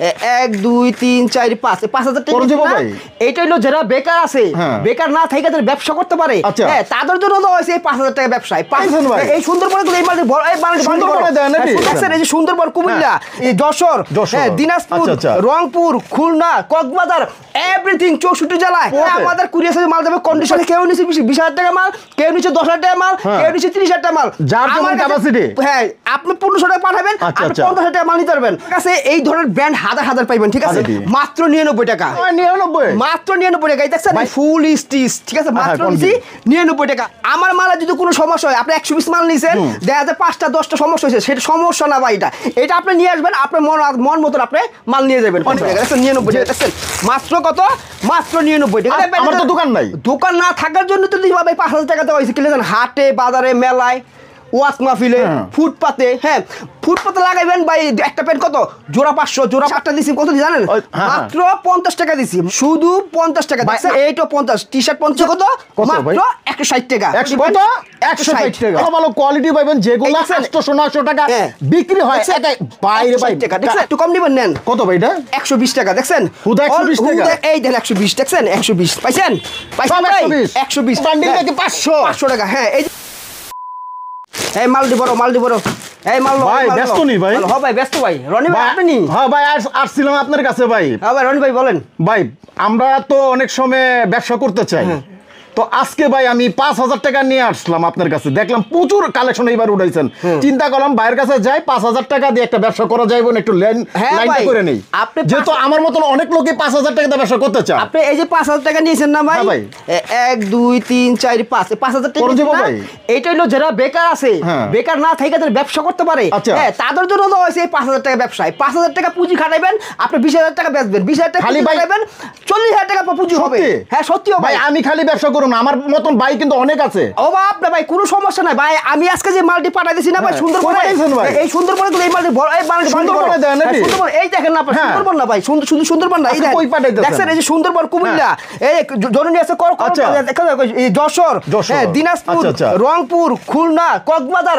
1 2 3 4 5 5000 টাকা এইটা হলো যারা বেকার আছে বেকার না থেকে যারা ব্যবসা করতে পারে হ্যাঁ তাদের জন্য তো হইছে 5000 টাকা ব্যবসায় এই সুন্দরবনে এই মালটি বড় এই মালটি সুন্দরবনে দেন নাকি দেখছেন এই যে সুন্দরবন কুমিল্লা এই যশোর হ্যাঁ দিনাজপুর রংপুর খুলনা কক্সবাজার এভরিথিং 64 জেলায় আমাদের কুরিয়ার সার্ভিস মাল যাবে কন্ডিশনে কেউ নিছে 20000 টাকা মাল কেউ নিছে 10000 টাকা মাল কেউ নিছে 30000 টাকা মাল যার যেমন ক্যাপাসিটি হ্যাঁ আপনি 1500 টাকা পাঠাবেন আপনি 50000 টাকা মাল নিতে পারবেন কাছে এই ধরনের ব্র্যান্ড হাজার হাজার পাইবেন ঠিক আছে মাত্র 99 টাকা 99 মাত্র 99 টাকা দেখছেন ফুল স্টিচ ঠিক আছে মাত্র 99 টাকা আমার মালে যদি কোনো সমস্যা হয় আপনি 120 মাল নিছেন দেখা যায় 5টা 10টা সমস্যা হইছে সেটা সমস্যা না ভাই এটা আপনি নিয়ে আসবেন আপনার মন মতো আপনি মাল নিয়ে যাবেন 99 টাকা দেখছেন মাত্র কত মাত্র 99 টাকা আমার তো দোকান নাই দোকান না থাকার জন্য তো দিবা ভাই 5000 টাকা দেওয়া হইছে কি জানেন হাটে বাজারে মেলায় ওয়াস মাহফিলে ফুটপাতে হ্যাঁ ফুটপাতে লাগাইবেন ভাই একটা প্যান্ট কত জোড়া 500 জোড়া 8টা দিছি কত জানেন মাত্র 50 টাকা দিছি শুধু 50 টাকা দেখছেন এইটা 50 টি-শার্ট 50 কত মাত্র 160 টাকা কত 160 টাকা ভালো কোয়ালিটি পাবেন যেগুলো 800 900 টাকা বিক্রি হয় এটাই বাইরে ভাই টাকা দেখছেন একটু কম দিবেন নেন কত ভাই এটা 120 টাকা দেখছেন হুদা 120 টাকা এই দেন 120 দেখছেন 120 পাইছেন পাইছেন ভাই 120 বান্ডিল নাকি 500 টাকা হ্যাঁ এই মালটি বড় এই মাল ভাই ব্যস্ত নি ভাই হ্যাঁ ভাই ব্যস্ত ভাই রনি ভাই আপনি হ্যাঁ ভাই আসছিলাম আপনার কাছে ভাই হ্যাঁ ভাই রনি ভাই বলেন ভাই আমরা তো অনেক সময় ব্যবসা করতে চাই তো আজকে ভাই আমি 5000 টাকা নিয়ে আসলাম আপনার কাছে দেখলাম প্রচুর কালেকশন এইবার উঠাইছেন চিন্তা করলাম ভাইয়ের কাছে যাই 5000 টাকা দিয়ে একটা ব্যবসা করা যাইব না একটু লাইনটা করে নেই যেহেতু আমার মতন অনেক লোকই 5000 টাকা দিয়ে ব্যবসা করতে চায় আপনি এই যে 5000 টাকা নিয়েছেন না ভাই 1 2 3 4 5 5000 টাকা ভাই এইটা হলো যারা বেকার আছে বেকার না থেকে যারা ব্যবসা করতে পারে হ্যাঁ তাদের জন্য তো হইছে 5000 টাকা ব্যবসায় 5000 টাকা পুঁজি খাটাইবেন আপনি 20000 টাকা বেচবেন 20000 টাকা খালি খাটাইবেন 40000 টাকা পুঁজি হবে হ্যাঁ সত্যি ভাই আমি খালি ব্যবসা আমার মতন ভাই কিন্তু অনেক আছে ও বাপ না ভাই কোনো সমস্যা নাই ভাই আমি আজকে যে মালটি পাঠাই দিছি না ভাই সুন্দরবনে এই সুন্দরবনে তো এই মালটি বড় এই মালটি সুন্দরবনে দেন নাকি সুন্দরবন এই দেখেন না আপনি সুন্দরবন না ভাই শুধু সুন্দরবন না এই দেখেন এই যে সুন্দরবন কুমিল্লা এই জরুরি আছে দেখেন এই যশোর হ্যাঁ দিনাজপুর রংপুর খুলনা কক্সবাজার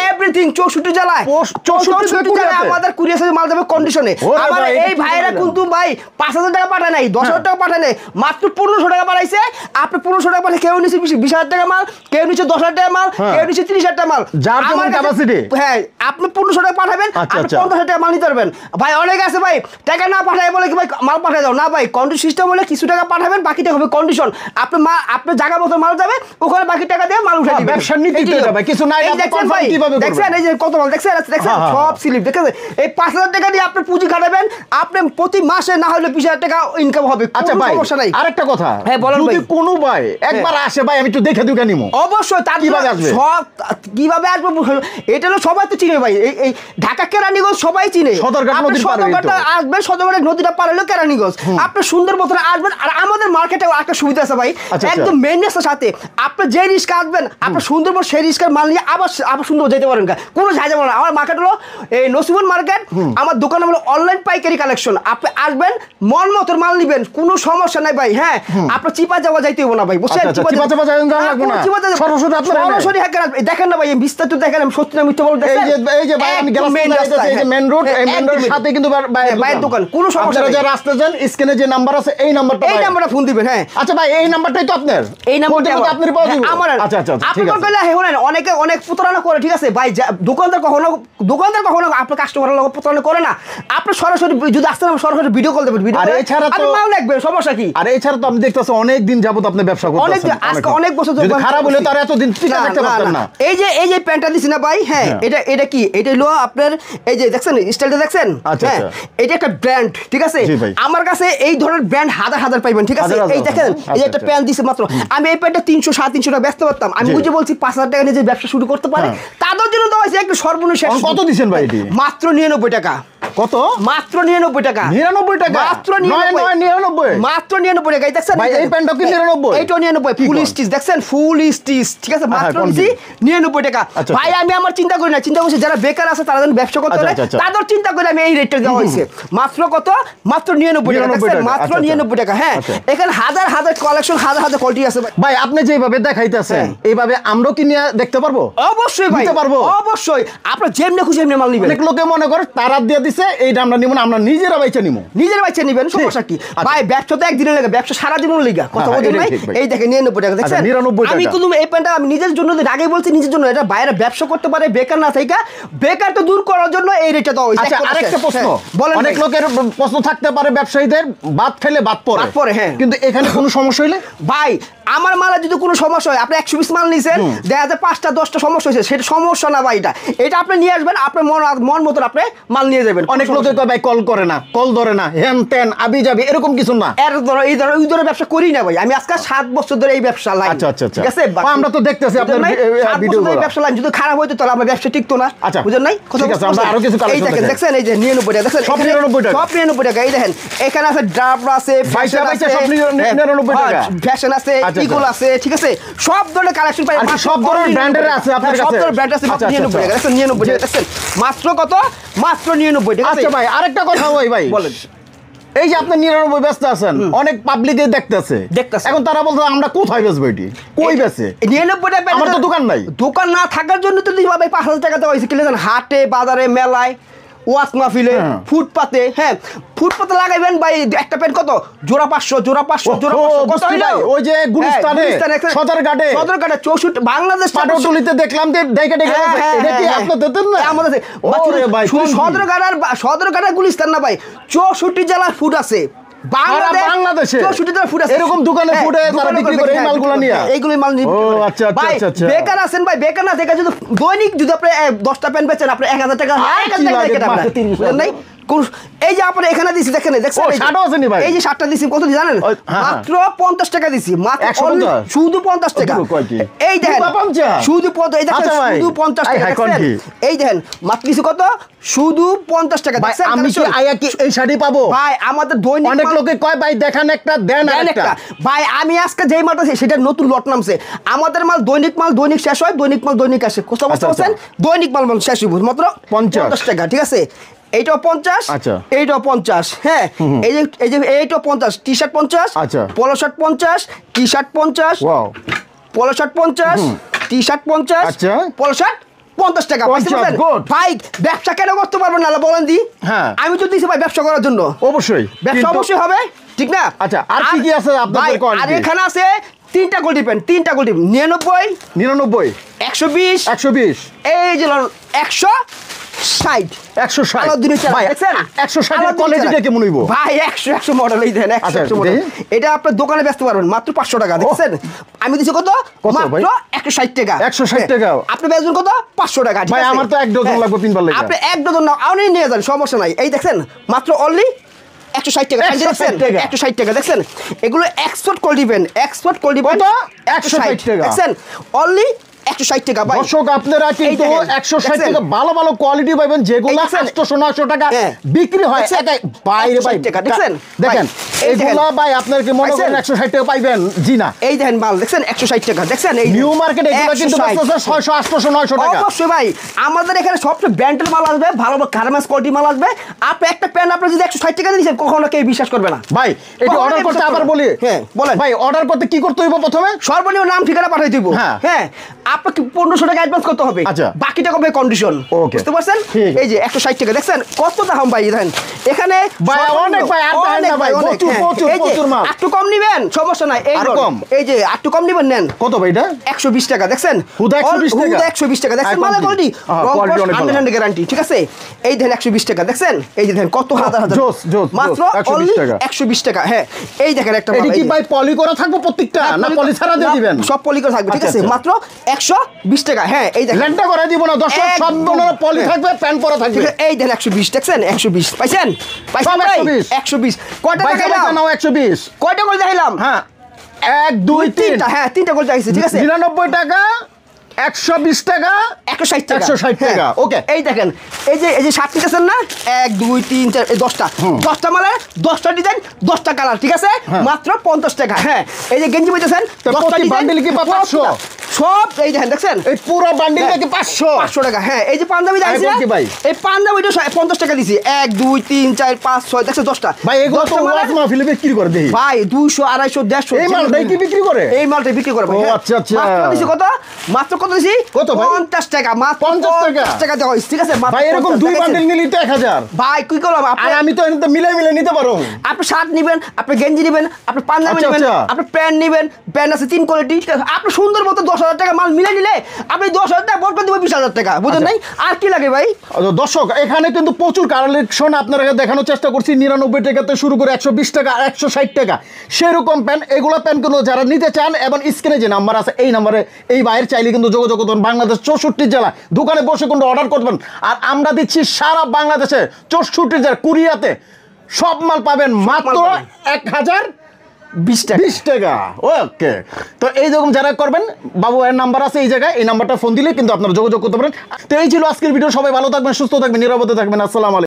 এভরিথিং 64 জেলায় 64 জেলায় আমাদের কুরিয়ার সার্ভিস মাল যাবে কন্ডিশনে আমার এই ভাইরা কিন্তু ভাই 5000 টাকা পাঠায় নাই 10000 টাকা পাঠায় নাই মাত্র 1500 টাকা পাঠাইছে আপনি 1500 টাকা কেউ নিছে 20000 টাকা মাল কেউ নিছে 10000 টাকা মাল কেউ নিছে 30000 টাকা মাল যার যেমন ক্যাপাসিটি হ্যাঁ আপনি 1500 টাকা পাঠাবেন আপনি 50000 টাকা মাল নিতে পারবেন ভাই অনেক আছে ভাই টাকা না পাঠায় বলে কি ভাই মাল পাঠায় দাও না ভাই কন্ডিশন সিস্টেম হলে কিছু টাকা পাঠাবেন বাকিটা হবে কন্ডিশন আপনি জায়গা মতো মাল যাবে ওখানে বাকি টাকা দিয়ে মাল উঠাই দিবেন ব্যবসা নীতি তো ভাই কিছু নাই আপনি কনফার্ম কিভাবে করবেন দেখছেন এই যে কত মাল দেখছেন সব স্লিপ দেখছেন এই 5000 টাকা দিয়ে আপনি পুঁজি খাটাবেন আপনি প্রতি মাসে না হলে 20000 টাকা ইনকাম হবে আচ্ছা ভাই সমস্যা নাই আরেকটা কথা হ্যাঁ বলেন ভাই যদি কোনো ভাই একবার আসে ভাই আমি একটু দেখে দুকা নিমু অবশ্যই তার কিভাবে আসবে সব কিভাবে আসবে এটা হলো সবাই তো চিনে ভাই এই ঢাকা কেরানীগঞ্জ সবাই চিনে সদরঘাট নদীর পারে আসবেন সদরঘাট নদীটা পার হলো কেরানীগঞ্জ আপনি সুন্দরবনে আসবেন আর আমাদের মার্কেটে একটা সুবিধা আছে ভাই একদম মেইন রাস্তার সাথে আপনি যে রিস্কা আসবেন আপনি সুন্দরবন সেই রিস্কার মাল নিয়ে আবার সুন্দরবন যেতে পারেন কোনো ঝাঁঝা না আমার মার্কেট হলো এই নসিবন মার্কেট আমার দোকান হলো অনলাইন পাইকারি কালেকশন আপনি আসবেন মন মতো মাল নেবেন কোনো সমস্যা নাই ভাই হ্যাঁ আপনি চিপা যাওয়া যাইতে হবে না ভাই বুঝছেন সরাসরি দেখেন না ভাই বিস্তারিত দেখেন আমি সত্যি না মিথ্যা বলতে এই যে ভাই আমি গেলাম এই যে মেইন রোড এই মেইন রোডের সাথে কিন্তু ভাইয়ের দোকান কোনো সমস্যা নেই আপনারা যারা রাস্তা যান স্ক্রিনে যে নাম্বার আছে এই নাম্বারটা ফোন দিবেন হ্যাঁ আচ্ছা ভাই এই নাম্বারটাই তো আপনার এই নাম্বারটা আপনার পাওয়া যাবে আমার আচ্ছা ঠিক আছে আপনি বলেন অনেকে অনেক প্রতারণা করে ঠিক আছে ভাই দোকানদার কখনো আপনার কাস্টমারের লোক প্রতারণা করে না আপনি সরাসরি যদি আসতে না সরাসরি ভিডিও কল দেবেন ভিডিও আর এছাড়া তো মাল লাগবে সমস্যা কি আর এছাড়া তো আমি দেখতেছি অনেক দিন যাবত আপনি ব্যবসা করতেছেন আজকে অনেক বছর যদি খারাপ হলে তার এত দিন টিকে থাকতে পারতেন না এই যে প্যান্টটা দিছি না ভাই হ্যাঁ এটা কি এটা হলো আপনার এই যে দেখছেন স্টাইলটা দেখছেন হ্যাঁ এটা একটা ব্র্যান্ড ঠিক আছে আমার কাছে এই ধরনের ব্র্যান্ড হাজার হাজার পাইবেন ঠিক আছে এই দেখেন এই একটা প্যান্ট দিছে মাত্র আমি এই প্যান্টটা 300 350 টাকা বেচতে পারতাম আমি বুঝে বলছি 5000 টাকা নিয়ে যে ব্যবসা শুরু করতে পারে তাদের জন্য তো হইছে একটু সর্বনিম্ন কত দিবেন ভাই এটি মাত্র 99 টাকা কত মাত্র 99 টাকা 99 টাকা মাত্র 99 মাত্র 99 টাকা দেখছেন ভাই এই প্যান্টটা কি 99 এইটা 99 ফুল স্টিচ দেখছেন ফুল স্টিচ ঠিক আছে মাত্র দিছি 99 টাকা ভাই আমি আমার চিন্তা করি না চিন্তা করছি যারা বেকার আছে তারা যেন ব্যবসা করতে পারে তাদের চিন্তা করে আমি এই রেটটা দেওয়া হয়েছে মাত্র কত মাত্র 99 টাকা দেখছেন মাত্র 99 টাকা হ্যাঁ এখানে হাজার হাজার কালেকশন হাজার হাজার কোয়ালিটি আছে ভাই আপনি যেভাবে দেখাইতেছেন এইভাবে আমরা কি নিয়ে দেখতে পারবো অবশ্যই ভাই নিতে পারবো অবশ্যই আপনারা যেমনি খুশি এমনি মাল নেবেন অনেক লোকে মনে করে তারা দিয়ে দিছে এইটা আমরা নিব না আমরা নিজেরা বাইচা নিব নিজের বাইচা নেবেন সমস্যা কি ভাই ব্যবসা তো একদিনের লাগে ব্যবসা সারা দিনের লাগা কথা বলেন ভাই এই দেখেন 99 টাকা দেখছেন 99 টাকা আমি কিন্তু এই প্যান্টটা আমি নিজের জন্য আগে বলছি নিজের জন্য এটা বাইরে ব্যবসা করতে পারে বেকার না থাকা বেকার তো দূর করার জন্য এই রেটটা দাও আচ্ছা আরেকটা প্রশ্ন বলেন অনেক লোকের প্রশ্ন থাকতে পারে ব্যবসায়ীদের বাদ ফেলে বাদ পড়ে হ্যাঁ কিন্তু এখানে কোনো সমস্যা হইলে ভাই আমার মালে যদি কোনো সমস্যা হয় আপনি 120 মাল নিছেন দেখা যায় 5টা 10টা সমস্যা হয়েছে সেটা সমস্যা না ভাই এটা আপনি নিয়ে আসবেন আপনার মন মতো আপনি মাল নিয়ে যাবেন অনেক লোকে কয় ভাই কল করে না কল ধরে না হেন তেন আবি যাবি এরকম কিছু না এই ধরনের ব্যবসা করি না ভাই আমি আজকে 7 বছর ধরে এই ব্যবসা লাইন আচ্ছা আচ্ছা ঠিক আছে আমরা তো দেখতেছি আপনার ভিডিও এই ব্যবসা লাইন যদি খারাপ হইতো তাহলে আমার ব্যবসা টিকতো না বুঝেন নাই ঠিক আছে আমরা আরো কিছু কালেকশন দেখেন এই যে 99 টাকা দেখেন সব 99 টাকা সব 99 টাকা এই দেখেন এখানে আছে ড্রাফট আছে ফ্যাশন আছে সব 99 টাকা ফ্যাশন আছে ইগল আছে ঠিক আছে সব ধরনের কালেকশন পাই সব ধরনের ব্র্যান্ডের আছে আপনার কাছে সব ধরনের ব্র্যান্ড আছে 99 টাকা দেখেন 99 টাকা দেখেন মাত্র কত মাত্র 99 টাকা আচ্ছা ভাই আরেকটা কথা ভাই বলেন এই যে আপনি 99 ব্যস্ত আছেন অনেক পাবলিকে দেখতেছে এখন তারা বলছে আমরা কোথায় বেচবো এটি কই বেচে 99 টাকা আমার তো দোকান নাই দোকান না থাকার জন্য তো ভাই 5000 টাকা দেওয়া হয়েছে কি জানেন হাটে বাজারে মেলায় ওয়াস মাহফিলে ফুটপাতে হ্যাঁ ফুটপাতে লাগাইবেন ভাই একটা প্যান্ট কত জোড়া 500 জোড়া 500 জোড়া 500 কত হইলো ওই যে গুলিস্তানে সদরঘাটে 64 বাংলাদেশ পাটুলিতে দেখলাম যে দেখে এটা কি আপনি দিতেন না আমাদের ভাই শুধু সদরঘাটের গুলিস্তান না ভাই 64 জেলার ফুড আছে বাংলাদেশে 64 জেলার ফুড আছে এরকম দোকানে ফুডে তারা বিক্রি করে এই মালগুলো নিয়ে এইগুলো মাল নিয়ে আচ্ছা ভাই বেকার আছেন ভাই বেকার না থেকে যদি দৈনিক যদি আপনি 10টা প্যান্ট বেচেন আপনি 1000 টাকা 1000 টাকা বুঝলেন নাই এই যে আপনি এখানে দিছি দেখেন দেখছেন এই যে 60টা দিছি কত জানেন মাত্র 50 টাকা দিছি মাত্র শুধু 50 টাকা এই দেখেন শুধু 50 এই দেখেন শুধু 50 টাকা দেখছেন এই দেখেন মাত্র দিছি কত শুধু 50 টাকা দেখছেন আমি কি আয়া কি এই শাড়ি পাবো ভাই আমাদের দৈনিক অনেক লোকে কয় ভাই দেখান একটা দেন একটা ভাই আমি আজকে যেই মালটা সেটা নতুন লট নামছে আমাদের মাল দৈনিক শেষ হয় দৈনিক মাল দৈনিক আসে কত বলছেন দৈনিক মাল শেষ হইব মাত্র 50 টাকা ঠিক আছে এইটাও 50 আচ্ছা এইটাও 50 হ্যাঁ এই যে এইটাও 50 টি শার্ট 50 আচ্ছা পলো শার্ট 50 টি শার্ট 50 ওয়াও পলো শার্ট 50 টি শার্ট 50 আচ্ছা পলো শার্ট 50 টাকা ভাই ব্যবসা কেন করতে পারবেন না বলেন দি হ্যাঁ আমি তো দিছি ভাই ব্যবসা করার জন্য অবশ্যই ব্যবসা অবশ্যই হবে ঠিক না আচ্ছা আর কি কি আছে আপনাদের কোয়ালিটি আর এখানে আছে তিনটা কোয়ালিটি পেন তিনটা কোয়ালিটি 99 120 এই যে 160 ভাই 160 কোয়ালিটিটা কেমন হইবো ভাই 100 মডেল এই দেন 100 মডেল এটা আপনি দোকানে বেচতে পারবেন মাত্র 500 টাকা দেখছেন আমি দিছি কত মাত্র 160 টাকা 160 টাকা আপনি বেচবেন কত 500 টাকা ভাই আমার তো এক ডজন লাগবে তিনবার লাগবে আপনি এক ডজন নাও আপনি নিয়ে যান সমস্যা নাই এই দেখছেন মাত্র অনলি 160 টাকা 160 টাকা দেখছেন এগুলো export quality pen export quality pen 160 টাকা দেখছেন অনলি 160 টাকা ভাই দর্শক আপনারা কিন্তু 160 টাকা ভালো ভালো কোয়ালিটি পাবেন যেগুলো 800 900 টাকা বিক্রি হয় বাইরে ভাই দেখছেন দেখেন এইগুলো ভাই আপনারা কি মনে করেন 160 টাকা পাইবেন জি না এই দেখেন মাল দেখছেন 160 টাকা দেখছেন এই নিউ মার্কেট এগুলো কিন্তু 600 800 900 টাকা অবশ্যই ভাই আমাদের এখানে সবচেয়ে ব্র্যান্ডের মাল আসবে ভালো ভালো গার্মেন্টস কোয়ালিটি মাল আসবে আপনি একটা প্যান্ট আপনি যদি 160 টাকা দিয়েছেন কখনো কেউ বিশ্বাস করবে না ভাই এটা অর্ডার করতে আবার বলি হ্যাঁ বলেন ভাই অর্ডার করতে কি করতে হইব প্রথমে সর্বনিম্ন নাম ঠিকানা পাঠিয়ে দিব হ্যাঁ আপনাকে 1500 টাকা অ্যাডভান্স করতে হবে আচ্ছা বাকি টাকা হবে কন্ডিশন বুঝতে পারছেন এই যে 160 টাকা দেখছেন কত দাম ভাই দেখেন এখানে ভাই অনেক ভাই আর না ভাই প্রচুর মাল একটু কম নেবেন সমস্যা নাই এই যে একটু কম নেবেন নেন কত ভাই এটা 120 টাকা দেখছেন হুদা 120 টাকা দেখছেন মানে কোয়ালিটি 100% গ্যারান্টি ঠিক আছে এই দেখেন 120 টাকা দেখছেন এই যে দেখেন কত হাজার মাত্র 120 টাকা হ্যাঁ এই দেখেন একটা এটা কি ভাই পলি করা থাকবে প্রত্যেকটা না পলি ছাড়া দিয়ে দিবেন সব পলি করা থাকবে ঠিক আছে মাত্র 120 টাকা হ্যাঁ এই দেখেন ল্যান্ডটা করে দিব না দর্শক সব পলি থাকবে প্যান পরা থাকবে এই দেখেন 120 দেখছেন 120 পাইছেন 120 কয়টা টাকা নাও 120 কয়টা করে দেখাইলাম হ্যাঁ 1 2 3 হ্যাঁ তিনটা করে দেখাইছি ঠিক আছে 99 টাকা 120 টাকা 160 টাকা 160 টাকা ওকে এই দেখেন এই যে শার্ট নিতেছেন না 1 2 3 4 এই 10টা মালের 10টা ডিজাইন 10টা কালার ঠিক আছে মাত্র 50 টাকা হ্যাঁ এই যে গেঞ্জি পাইতেছেন 10টা বান্ডেল কি 500 সব এই দেখেন দেখছেন এই পুরো বান্ডেল কি 500 টাকা হ্যাঁ এই যে পাঞ্জাবি আছে এই পাঞ্জাবিটা 50 টাকা দিছি 1 2 3 4 5 6 দেখছেন 10টা ভাই এগুলো তো ওয়াজ মাহফিলে বিক্রি করে দেই ভাই 200 250 150 এই মালটাই কি বিক্রি করে এই মালটাই বিক্রি করে ভাই আচ্ছা আচ্ছা মাত্র দিছি মাত্র কত দিছি কত ভাই 50 টাকা মাত্র 50 টাকা দেওয়া ঠিক আছে ভাই এরকম দুই বান্ডেল নিলেই তো 1000 ভাই কি করলাম আর আমি তো এনতে মিলাই নিতে পারো আপনি শার্ট নেবেন আপনি গেঞ্জি নেবেন আপনি পাঞ্জাবি নেবেন আপনি প্যান্ট নেবেন প্যান্ট আছে 3 কোয়ালিটি আপনি সুন্দর মতো 10000 টাকা মাল মিলাই নিলে আপনি 10000 টাকা বড় করে দিব 20000 টাকা বুঝেন নাই আর কি লাগে ভাই দর্শক এখানে কিন্তু প্রচুর কালেকশন আপনারা দেখানোর চেষ্টা করছি 99 টাকা থেকে শুরু করে 120 টাকা 160 টাকা সেরকম প্যান্ট এগুলো প্যান্ট কিন্তু যারা নিতে চান এবং স্ক্রিনে যে নাম্বার আছে এই নাম্বারে এই বাইরে চাইলে কিন্তু যোগাযোগ করবেন বাংলাদেশ 64 জেলা দোকানে বসে কিন্তু অর্ডার করবেন আর আমরা দিচ্ছি সারা বাংলাদেশে 64 জেলা কুরিয়াতে সব মাল পাবেন মাত্র 1020 টাকা ওকে তো এইরকম যারা করবেন বাবু ভাইয়ের নাম্বার আছে এই জায়গায় এই নাম্বারটা ফোন দিলে কিন্তু আপনারা যোগাযোগ করতে পারেন তো এই ছিল আজকের ভিডিও সবাই ভালো থাকবেন সুস্থ থাকবেন নিরাপদে থাকবেন আসসালামু আলাইকুম